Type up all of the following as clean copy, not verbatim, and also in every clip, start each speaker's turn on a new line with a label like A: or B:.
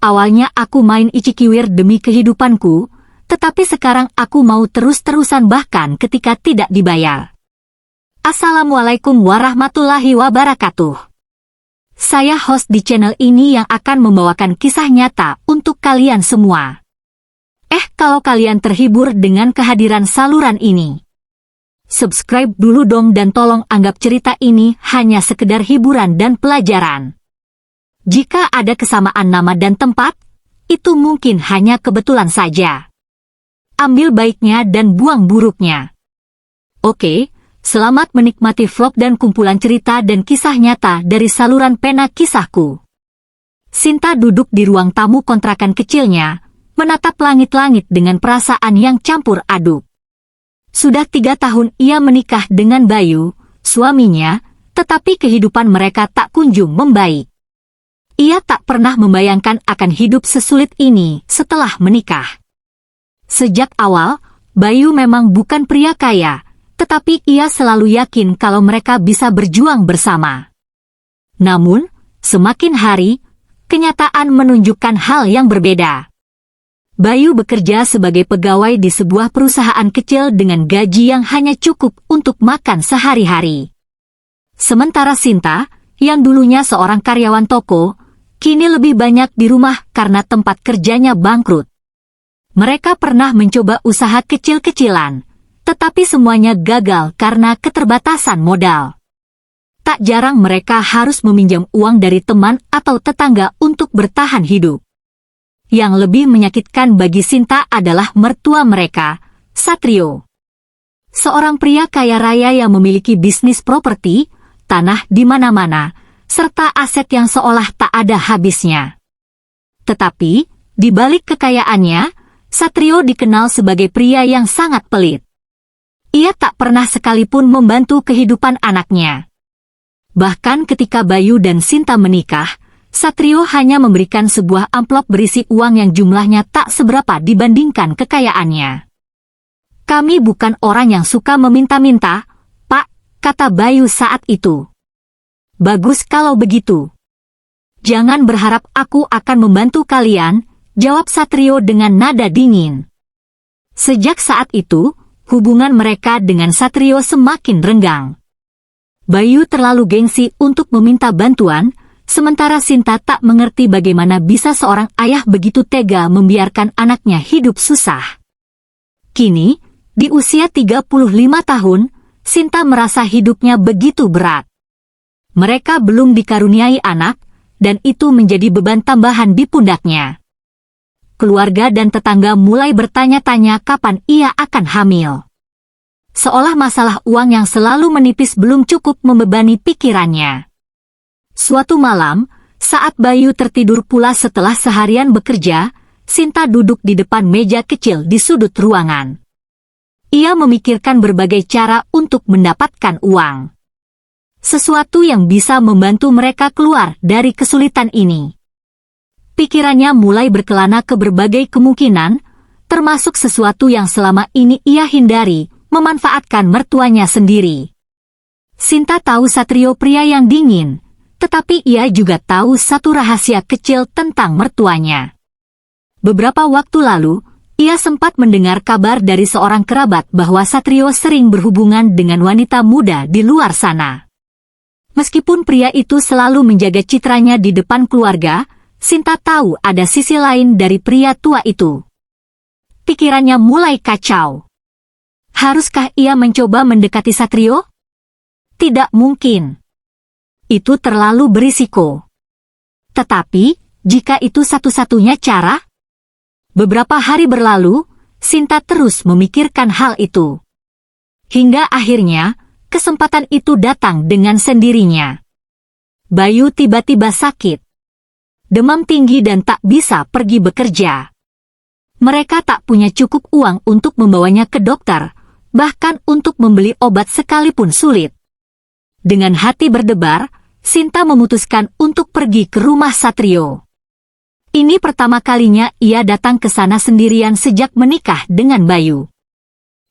A: Awalnya aku main icikiwir demi kehidupanku, tetapi sekarang aku mau terus-terusan bahkan ketika tidak dibayar. Assalamualaikum warahmatullahi wabarakatuh. Saya host di channel ini yang akan membawakan kisah nyata untuk kalian semua. Kalau kalian terhibur dengan kehadiran saluran ini, subscribe dulu dong dan tolong anggap cerita ini hanya sekedar hiburan dan pelajaran. Jika ada kesamaan nama dan tempat, itu mungkin hanya kebetulan saja. Ambil baiknya dan buang buruknya. Oke, selamat menikmati vlog dan kumpulan cerita dan kisah nyata dari saluran pena kisahku. Sinta duduk di ruang tamu kontrakan kecilnya, menatap langit-langit dengan perasaan yang campur aduk. Sudah 3 tahun ia menikah dengan Bayu, suaminya, tetapi kehidupan mereka tak kunjung membaik. Ia tak pernah membayangkan akan hidup sesulit ini setelah menikah. Sejak awal, Bayu memang bukan pria kaya, tetapi ia selalu yakin kalau mereka bisa berjuang bersama. Namun, semakin hari, kenyataan menunjukkan hal yang berbeda. Bayu bekerja sebagai pegawai di sebuah perusahaan kecil dengan gaji yang hanya cukup untuk makan sehari-hari. Sementara Sinta, yang dulunya seorang karyawan toko, kini lebih banyak di rumah karena tempat kerjanya bangkrut. Mereka pernah mencoba usaha kecil-kecilan, tetapi semuanya gagal karena keterbatasan modal. Tak jarang mereka harus meminjam uang dari teman atau tetangga untuk bertahan hidup. Yang lebih menyakitkan bagi Sinta adalah mertua mereka, Satrio. Seorang pria kaya raya yang memiliki bisnis properti, tanah di mana-mana, serta aset yang seolah tak ada habisnya. Tetapi, di balik kekayaannya, Satrio dikenal sebagai pria yang sangat pelit. Ia tak pernah sekalipun membantu kehidupan anaknya. Bahkan ketika Bayu dan Sinta menikah, Satrio hanya memberikan sebuah amplop berisi uang yang jumlahnya tak seberapa dibandingkan kekayaannya. "Kami bukan orang yang suka meminta-minta, Pak," kata Bayu saat itu. "Bagus kalau begitu. Jangan berharap aku akan membantu kalian," jawab Satrio dengan nada dingin. Sejak saat itu, hubungan mereka dengan Satrio semakin renggang. Bayu terlalu gengsi untuk meminta bantuan, sementara Sinta tak mengerti bagaimana bisa seorang ayah begitu tega membiarkan anaknya hidup susah. Kini, di usia 35 tahun, Sinta merasa hidupnya begitu berat. Mereka belum dikaruniai anak, dan itu menjadi beban tambahan di pundaknya. Keluarga dan tetangga mulai bertanya-tanya kapan ia akan hamil. Seolah masalah uang yang selalu menipis belum cukup membebani pikirannya. Suatu malam, saat Bayu tertidur pula setelah seharian bekerja, Sinta duduk di depan meja kecil di sudut ruangan. Ia memikirkan berbagai cara untuk mendapatkan uang. Sesuatu yang bisa membantu mereka keluar dari kesulitan ini. Pikirannya mulai berkelana ke berbagai kemungkinan, termasuk sesuatu yang selama ini ia hindari, memanfaatkan mertuanya sendiri. Sinta tahu Satrio pria yang dingin, tetapi ia juga tahu satu rahasia kecil tentang mertuanya. Beberapa waktu lalu, ia sempat mendengar kabar dari seorang kerabat bahwa Satrio sering berhubungan dengan wanita muda di luar sana. Meskipun pria itu selalu menjaga citranya di depan keluarga, Sinta tahu ada sisi lain dari pria tua itu. Pikirannya mulai kacau. Haruskah ia mencoba mendekati Satrio? Tidak mungkin. Itu terlalu berisiko. Tetapi, jika itu satu-satunya cara? Beberapa hari berlalu, Sinta terus memikirkan hal itu. Hingga akhirnya, kesempatan itu datang dengan sendirinya. Bayu tiba-tiba sakit. Demam tinggi dan tak bisa pergi bekerja. Mereka tak punya cukup uang untuk membawanya ke dokter, bahkan untuk membeli obat sekalipun sulit. Dengan hati berdebar, Sinta memutuskan untuk pergi ke rumah Satrio. Ini pertama kalinya ia datang ke sana sendirian sejak menikah dengan Bayu.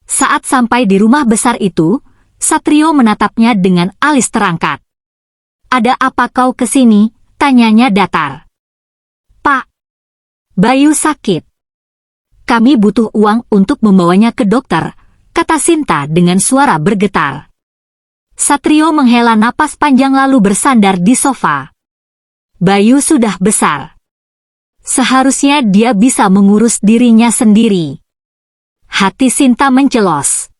A: Saat sampai di rumah besar itu, Satrio menatapnya dengan alis terangkat. "Ada apa kau kesini?" tanyanya datar. "Pak, Bayu sakit. Kami butuh uang untuk membawanya ke dokter, kata Sinta dengan suara bergetar. Satrio menghela napas panjang lalu bersandar di sofa. Bayu sudah besar. Seharusnya dia bisa mengurus dirinya sendiri. Hati Sinta mencelos.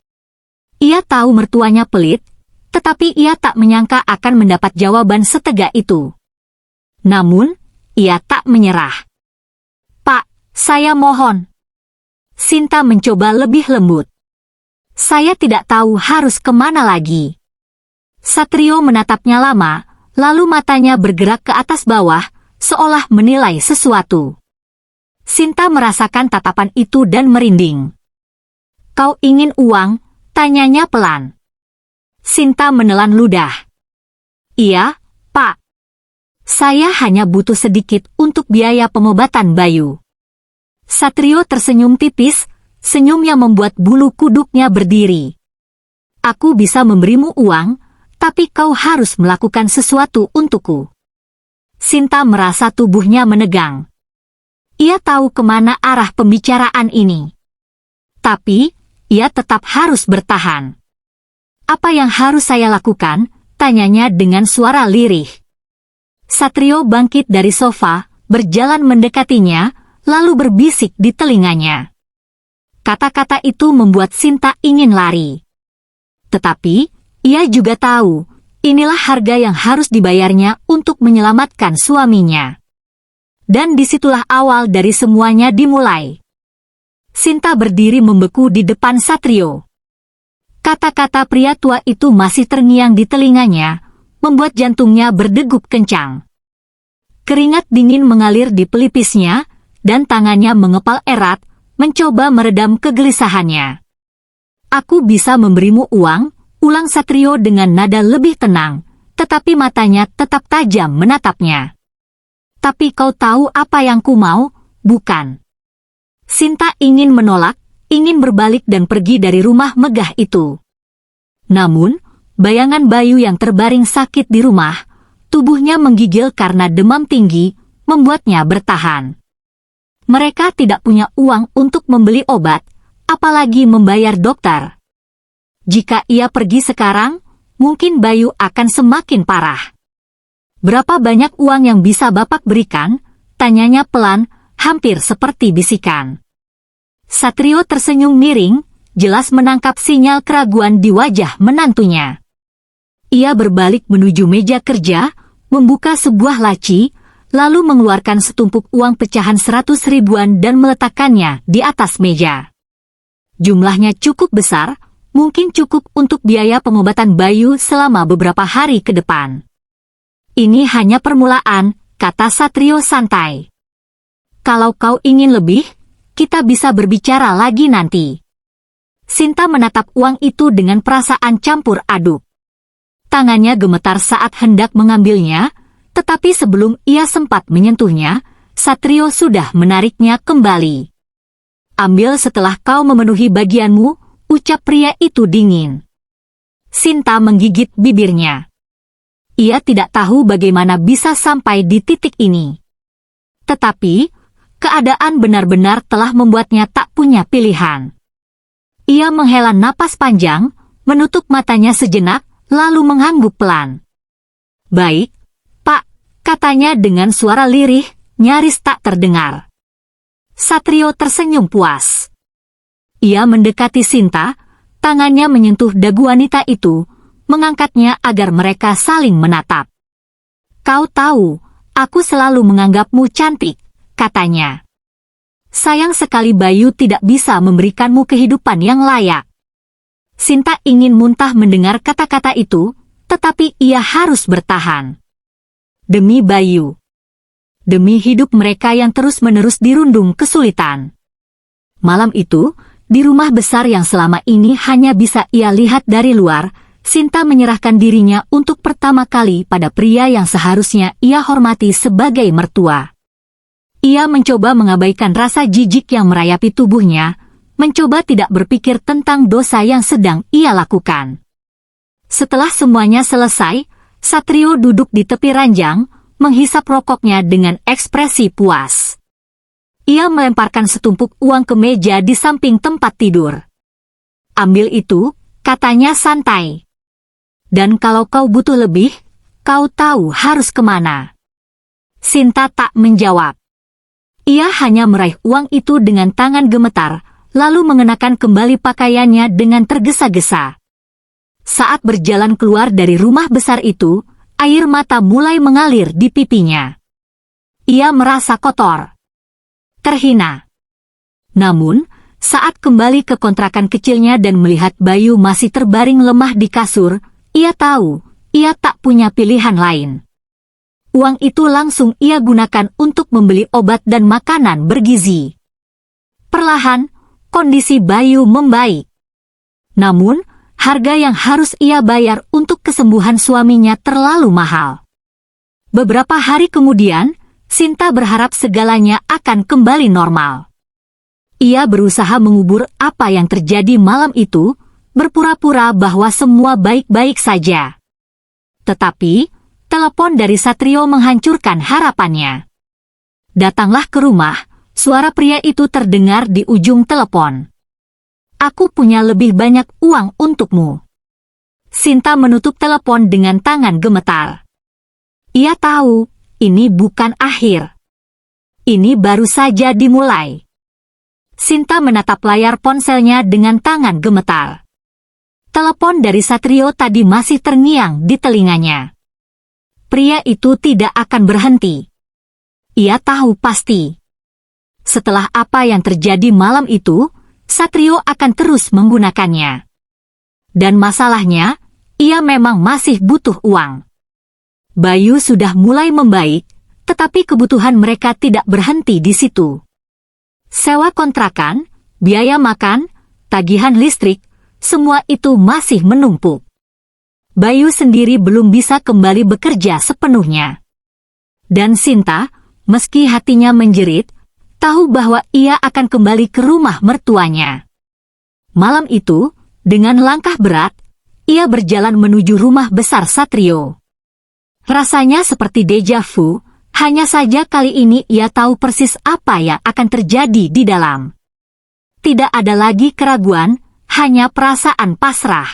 A: Ia tahu mertuanya pelit, tetapi ia tak menyangka akan mendapat jawaban setegak itu. Namun, ia tak menyerah. "Pak, saya mohon." Sinta mencoba lebih lembut. "Saya tidak tahu harus kemana lagi." Satrio menatapnya lama, lalu matanya bergerak ke atas bawah, seolah menilai sesuatu. Sinta merasakan tatapan itu dan merinding. "Kau ingin uang?" tanyanya pelan. Sinta menelan ludah. "Iya, Pak. Saya hanya butuh sedikit untuk biaya pengobatan Bayu." Satrio tersenyum tipis, senyum yang membuat bulu kuduknya berdiri. "Aku bisa memberimu uang, tapi kau harus melakukan sesuatu untukku." Sinta merasa tubuhnya menegang. Ia tahu kemana arah pembicaraan ini. Tapi, ia tetap harus bertahan. "Apa yang harus saya lakukan?" tanyanya dengan suara lirih. Satrio bangkit dari sofa, berjalan mendekatinya, lalu berbisik di telinganya. Kata-kata itu membuat Sinta ingin lari. Tetapi, ia juga tahu, inilah harga yang harus dibayarnya untuk menyelamatkan suaminya. Dan disitulah awal dari semuanya dimulai. Sinta berdiri membeku di depan Satrio. Kata-kata pria tua itu masih terngiang di telinganya, membuat jantungnya berdegup kencang. Keringat dingin mengalir di pelipisnya, dan tangannya mengepal erat, mencoba meredam kegelisahannya. "Aku bisa memberimu uang," ulang Satrio dengan nada lebih tenang, tetapi matanya tetap tajam menatapnya. "Tapi kau tahu apa yang ku mau, bukan?" Sinta ingin menolak, ingin berbalik dan pergi dari rumah megah itu. Namun, bayangan Bayu yang terbaring sakit di rumah, tubuhnya menggigil karena demam tinggi, membuatnya bertahan. Mereka tidak punya uang untuk membeli obat, apalagi membayar dokter. Jika ia pergi sekarang, mungkin Bayu akan semakin parah. "Berapa banyak uang yang bisa Bapak berikan?" tanyanya pelan, hampir seperti bisikan. Satrio tersenyum miring, jelas menangkap sinyal keraguan di wajah menantunya. Ia berbalik menuju meja kerja, membuka sebuah laci, lalu mengeluarkan setumpuk uang pecahan 100 ribuan dan meletakkannya di atas meja. Jumlahnya cukup besar, mungkin cukup untuk biaya pengobatan Bayu selama beberapa hari ke depan. "Ini hanya permulaan," kata Satrio santai. "Kalau kau ingin lebih, kita bisa berbicara lagi nanti." Sinta menatap uang itu dengan perasaan campur aduk. Tangannya gemetar saat hendak mengambilnya, tetapi sebelum ia sempat menyentuhnya, Satrio sudah menariknya kembali. "Ambil setelah kau memenuhi bagianmu," ucap pria itu dingin. Sinta menggigit bibirnya. Ia tidak tahu bagaimana bisa sampai di titik ini. Tetapi, keadaan benar-benar telah membuatnya tak punya pilihan. Ia menghela napas panjang, menutup matanya sejenak, lalu mengangguk pelan. "Baik, Pak," katanya dengan suara lirih, nyaris tak terdengar. Satrio tersenyum puas. Ia mendekati Sinta, tangannya menyentuh dagu wanita itu, mengangkatnya agar mereka saling menatap. "Kau tahu, aku selalu menganggapmu cantik," katanya. "Sayang sekali Bayu tidak bisa memberikanmu kehidupan yang layak." Sinta ingin muntah mendengar kata-kata itu, tetapi ia harus bertahan. Demi Bayu. Demi hidup mereka yang terus-menerus dirundung kesulitan. Malam itu, di rumah besar yang selama ini hanya bisa ia lihat dari luar, Sinta menyerahkan dirinya untuk pertama kali pada pria yang seharusnya ia hormati sebagai mertua. Ia mencoba mengabaikan rasa jijik yang merayapi tubuhnya, mencoba tidak berpikir tentang dosa yang sedang ia lakukan. Setelah semuanya selesai, Satrio duduk di tepi ranjang, menghisap rokoknya dengan ekspresi puas. Ia melemparkan setumpuk uang ke meja di samping tempat tidur. Ambil itu, katanya santai. Dan kalau kau butuh lebih, kau tahu harus kemana. Sinta tak menjawab. Ia hanya meraih uang itu dengan tangan gemetar, lalu mengenakan kembali pakaiannya dengan tergesa-gesa. Saat berjalan keluar dari rumah besar itu, air mata mulai mengalir di pipinya. Ia merasa kotor, terhina. Namun, saat kembali ke kontrakan kecilnya dan melihat Bayu masih terbaring lemah di kasur, ia tahu, ia tak punya pilihan lain. Uang itu langsung ia gunakan untuk membeli obat dan makanan bergizi. Perlahan, kondisi Bayu membaik. Namun, harga yang harus ia bayar untuk kesembuhan suaminya terlalu mahal. Beberapa hari kemudian, Sinta berharap segalanya akan kembali normal. Ia berusaha mengubur apa yang terjadi malam itu, berpura-pura bahwa semua baik-baik saja. Tetapi, telepon dari Satrio menghancurkan harapannya. Datanglah ke rumah, suara pria itu terdengar di ujung telepon. Aku punya lebih banyak uang untukmu. Sinta menutup telepon dengan tangan gemetar. Ia tahu, ini bukan akhir. Ini baru saja dimulai. Sinta menatap layar ponselnya dengan tangan gemetar. Telepon dari Satrio tadi masih terngiang di telinganya. Pria itu tidak akan berhenti. Ia tahu pasti. Setelah apa yang terjadi malam itu, Satrio akan terus menggunakannya. Dan masalahnya, ia memang masih butuh uang. Bayu sudah mulai membaik, tetapi kebutuhan mereka tidak berhenti di situ. Sewa kontrakan, biaya makan, tagihan listrik, semua itu masih menumpuk. Bayu sendiri belum bisa kembali bekerja sepenuhnya. Dan Sinta, meski hatinya menjerit, tahu bahwa ia akan kembali ke rumah mertuanya. Malam itu, dengan langkah berat, ia berjalan menuju rumah besar Satrio. Rasanya seperti deja vu, hanya saja kali ini ia tahu persis apa yang akan terjadi di dalam. Tidak ada lagi keraguan, hanya perasaan pasrah.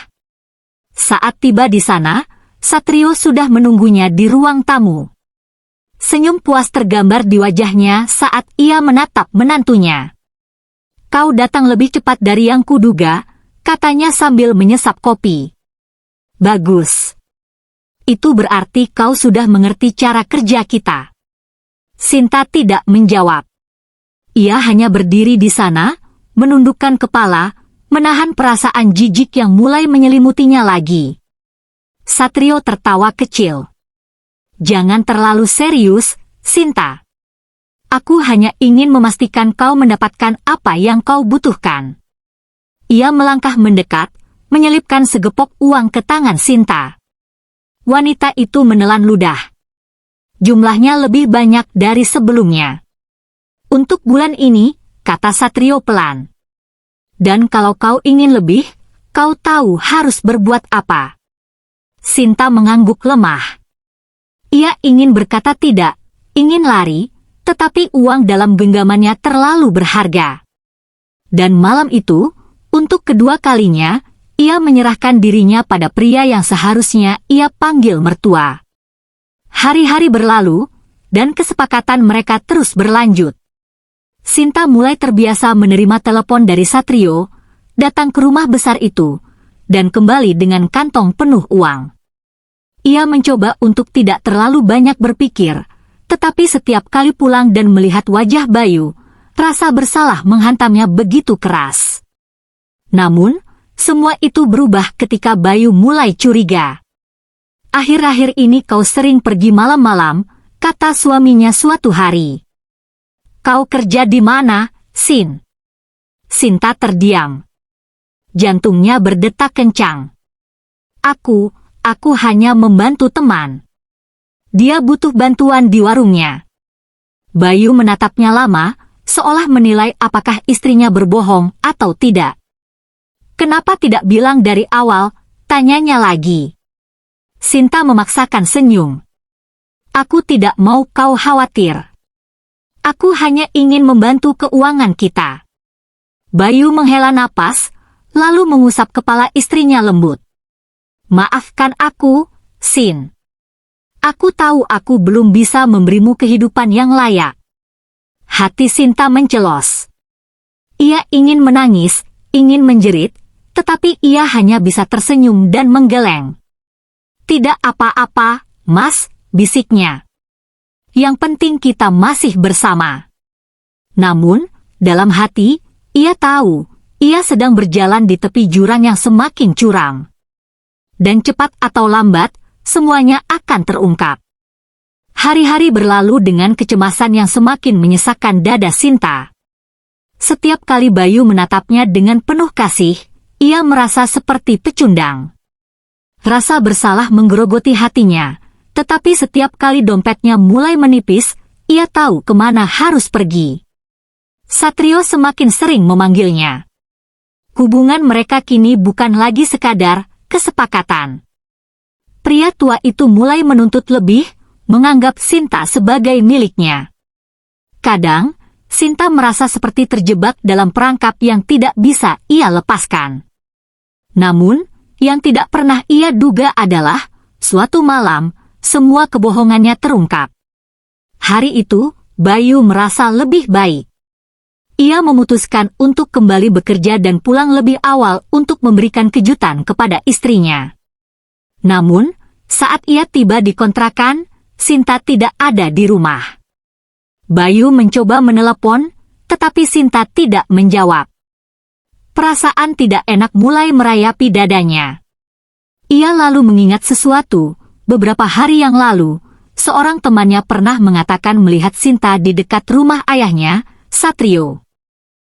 A: Saat tiba di sana, Satrio sudah menunggunya di ruang tamu. Senyum puas tergambar di wajahnya saat ia menatap menantunya. Kau datang lebih cepat dari yang kuduga, katanya sambil menyesap kopi. Bagus. Itu berarti kau sudah mengerti cara kerja kita. Sinta tidak menjawab. Ia hanya berdiri di sana, menundukkan kepala, menahan perasaan jijik yang mulai menyelimutinya lagi. Satrio tertawa kecil. Jangan terlalu serius, Sinta. Aku hanya ingin memastikan kau mendapatkan apa yang kau butuhkan. Ia melangkah mendekat, menyelipkan segepok uang ke tangan Sinta. Wanita itu menelan ludah. Jumlahnya lebih banyak dari sebelumnya. Untuk bulan ini, kata Satrio pelan. Dan kalau kau ingin lebih, kau tahu harus berbuat apa. Sinta mengangguk lemah. Ia ingin berkata tidak, ingin lari, tetapi uang dalam genggamannya terlalu berharga. Dan malam itu, untuk kedua kalinya, ia menyerahkan dirinya pada pria yang seharusnya ia panggil mertua. Hari-hari berlalu, dan kesepakatan mereka terus berlanjut. Sinta mulai terbiasa menerima telepon dari Satrio, datang ke rumah besar itu, dan kembali dengan kantong penuh uang. Ia mencoba untuk tidak terlalu banyak berpikir, tetapi setiap kali pulang dan melihat wajah Bayu, rasa bersalah menghantamnya begitu keras. Namun, semua itu berubah ketika Bayu mulai curiga. Akhir-akhir ini kau sering pergi malam-malam, kata suaminya suatu hari. Kau kerja di mana, Sin? Sinta terdiam. Jantungnya berdetak kencang. Aku hanya membantu teman. Dia butuh bantuan di warungnya. Bayu menatapnya lama, seolah menilai apakah istrinya berbohong atau tidak. Kenapa tidak bilang dari awal, tanyanya lagi. Sinta memaksakan senyum. Aku tidak mau kau khawatir. Aku hanya ingin membantu keuangan kita. Bayu menghela napas, lalu mengusap kepala istrinya lembut. Maafkan aku, Sin. Aku tahu aku belum bisa memberimu kehidupan yang layak. Hati Sinta mencelos. Ia ingin menangis, ingin menjerit, tetapi ia hanya bisa tersenyum dan menggeleng. Tidak apa-apa, Mas, bisiknya. Yang penting kita masih bersama. Namun, dalam hati, ia tahu, ia sedang berjalan di tepi jurang yang semakin curam. Dan cepat atau lambat, semuanya akan terungkap. Hari-hari berlalu dengan kecemasan yang semakin menyesakkan dada Sinta. Setiap kali Bayu menatapnya dengan penuh kasih, ia merasa seperti pecundang. Rasa bersalah menggerogoti hatinya, tetapi setiap kali dompetnya mulai menipis, ia tahu kemana harus pergi. Satrio semakin sering memanggilnya. Hubungan mereka kini bukan lagi sekadar kesepakatan. Pria tua itu mulai menuntut lebih, menganggap Sinta sebagai miliknya. Kadang, Sinta merasa seperti terjebak dalam perangkap yang tidak bisa ia lepaskan. Namun, yang tidak pernah ia duga adalah, suatu malam, semua kebohongannya terungkap. Hari itu, Bayu merasa lebih baik. Ia memutuskan untuk kembali bekerja dan pulang lebih awal untuk memberikan kejutan kepada istrinya. Namun, saat ia tiba di kontrakan, Sinta tidak ada di rumah. Bayu mencoba menelepon, tetapi Sinta tidak menjawab. Perasaan tidak enak mulai merayapi dadanya. Ia lalu mengingat sesuatu. Beberapa hari yang lalu, seorang temannya pernah mengatakan melihat Sinta di dekat rumah ayahnya, Satrio.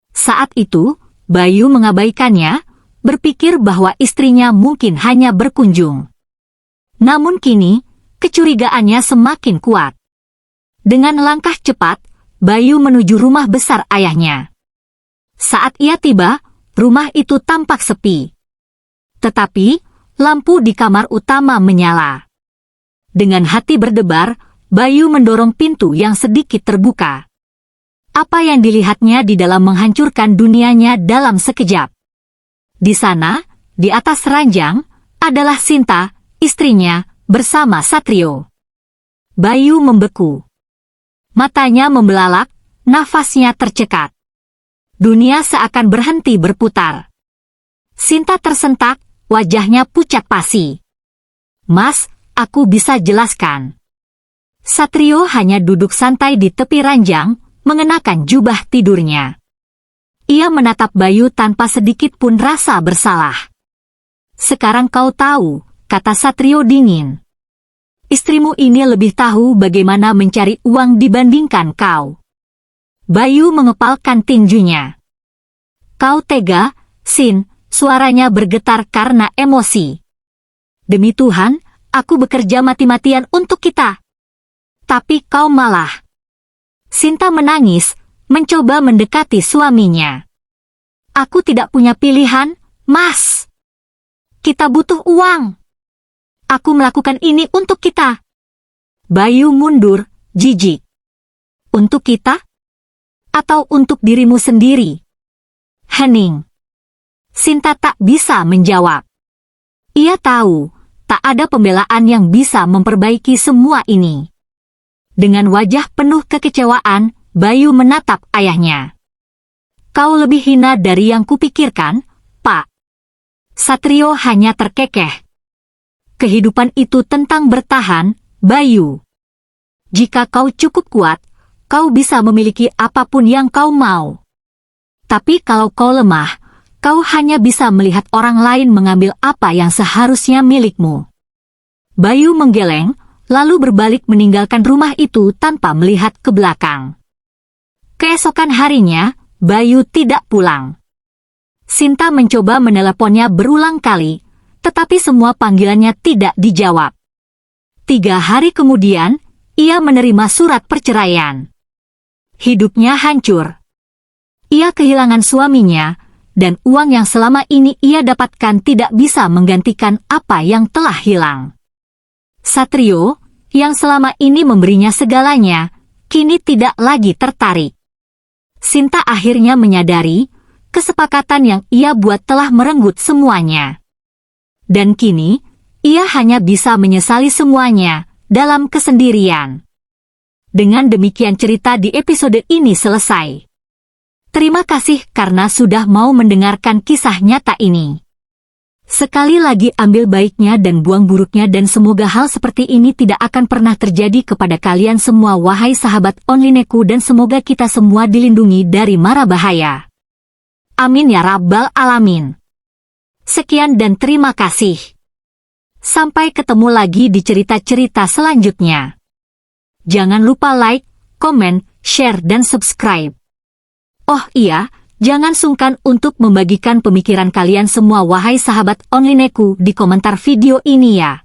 A: Saat itu, Bayu mengabaikannya, berpikir bahwa istrinya mungkin hanya berkunjung. Namun kini, kecurigaannya semakin kuat. Dengan langkah cepat, Bayu menuju rumah besar ayahnya. Saat ia tiba, rumah itu tampak sepi. Tetapi, lampu di kamar utama menyala. Dengan hati berdebar, Bayu mendorong pintu yang sedikit terbuka. Apa yang dilihatnya di dalam menghancurkan dunianya dalam sekejap. Di sana, di atas ranjang, adalah Sinta, istrinya, bersama Satrio. Bayu membeku. Matanya membelalak, nafasnya tercekat. Dunia seakan berhenti berputar. Sinta tersentak, wajahnya pucat pasi. Mas, aku bisa jelaskan. Satrio hanya duduk santai di tepi ranjang, mengenakan jubah tidurnya. Ia menatap Bayu tanpa sedikit pun rasa bersalah. Sekarang kau tahu, kata Satrio dingin. Istrimu ini lebih tahu bagaimana mencari uang dibandingkan kau. Bayu mengepalkan tinjunya. Kau tega, Sin, suaranya bergetar karena emosi. Demi Tuhan, aku bekerja mati-matian untuk kita. Tapi kau malah. Sinta menangis, mencoba mendekati suaminya. Aku tidak punya pilihan, Mas. Kita butuh uang. Aku melakukan ini untuk kita. Bayu mundur, jijik. Untuk kita? Atau untuk dirimu sendiri? Hening. Sinta tak bisa menjawab. Ia tahu, tak ada pembelaan yang bisa memperbaiki semua ini. Dengan wajah penuh kekecewaan, Bayu menatap ayahnya. Kau lebih hina dari yang kupikirkan, Pak. Satrio hanya terkekeh. Kehidupan itu tentang bertahan, Bayu. Jika kau cukup kuat, kau bisa memiliki apapun yang kau mau. Tapi kalau kau lemah, kau hanya bisa melihat orang lain mengambil apa yang seharusnya milikmu. Bayu menggeleng, lalu berbalik meninggalkan rumah itu tanpa melihat ke belakang. Keesokan harinya, Bayu tidak pulang. Sinta mencoba meneleponnya berulang kali, tetapi semua panggilannya tidak dijawab. 3 hari kemudian, ia menerima surat perceraian. Hidupnya hancur. Ia kehilangan suaminya, dan uang yang selama ini ia dapatkan tidak bisa menggantikan apa yang telah hilang. Satrio, yang selama ini memberinya segalanya, kini tidak lagi tertarik. Sinta akhirnya menyadari, kesepakatan yang ia buat telah merenggut semuanya. Dan kini, ia hanya bisa menyesali semuanya, dalam kesendirian. Dengan demikian cerita di episode ini selesai. Terima kasih karena sudah mau mendengarkan kisah nyata ini. Sekali lagi ambil baiknya dan buang buruknya dan semoga hal seperti ini tidak akan pernah terjadi kepada kalian semua wahai sahabat onlineku dan semoga kita semua dilindungi dari mara bahaya. Amin ya rabbal alamin. Sekian dan terima kasih. Sampai ketemu lagi di cerita-cerita selanjutnya. Jangan lupa like, komen, share dan subscribe. Oh iya, jangan sungkan untuk membagikan pemikiran kalian semua wahai sahabat onlineku di komentar video ini ya.